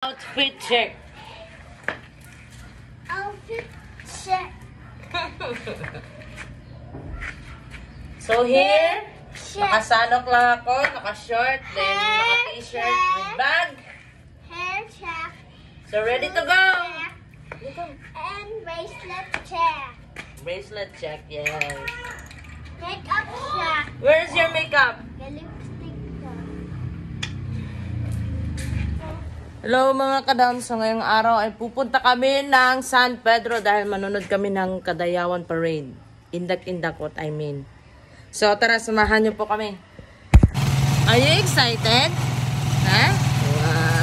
Outfit check. Outfit check. So here, Check. nakasalok lang ako, naka-short, then naka-t-shirt with bag. Hair check. So ready to go. Check. And bracelet check. Bracelet check, yes. Makeup check. Where's your makeup? The lipstick ko. Hello mga kadam, so ngayong araw ay pupunta kami ng San Pedro dahil manunod kami ng Kadayawan Parade. Indak-indak what I mean. So tara, samahan niyo po kami. Are you excited? Ha? Wow.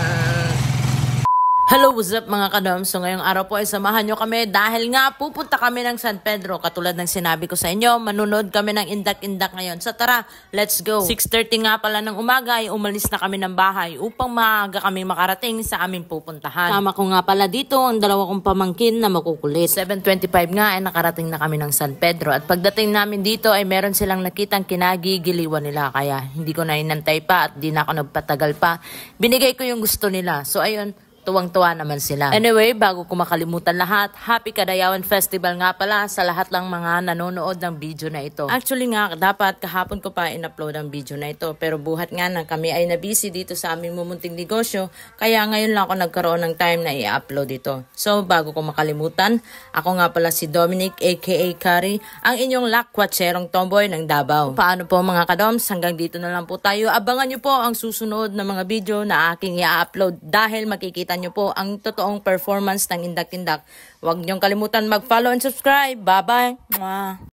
Hello, what's up mga kadam? So ngayong araw po ay samahan nyo kami dahil nga pupunta kami ng San Pedro. Katulad ng sinabi ko sa inyo, manunod kami ng indak-indak ngayon. So tara, let's go. 6:30 nga pala ng umaga ay umalis na kami ng bahay upang maaga kami makarating sa aming pupuntahan. Tama ko nga pala dito ang dalawa kong pamangkin na makukulit. 7:25 nga ay nakarating na kami ng San Pedro. At pagdating namin dito ay meron silang nakitang kinagigiliwan nila. Kaya hindi ko na inantay pa at di na ako nagpatagal pa. Binigay ko yung gusto nila. So ayun, tuwang-tuwa naman sila. Anyway, bago ko makalimutan lahat, Happy Kadayawan Festival nga pala sa lahat ng mga nanonood ng video na ito. Actually nga, dapat kahapon ko pa in-upload ang video na ito. Pero buhat nga na kami ay na-busy dito sa aming mumunting negosyo. Kaya ngayon lang ako nagkaroon ng time na i-upload ito. So, bago ko makalimutan, ako nga pala si Dominic aka Kari, ang inyong lakwatserong tomboy ng Davao. Paano po mga kadoms? Hanggang dito na lang po tayo. Abangan nyo po ang susunod na mga video na aking i-upload dahil makikita nyo po ang totoong performance ng indak-indak. Huwag niyong kalimutan mag-follow and subscribe. Bye-bye!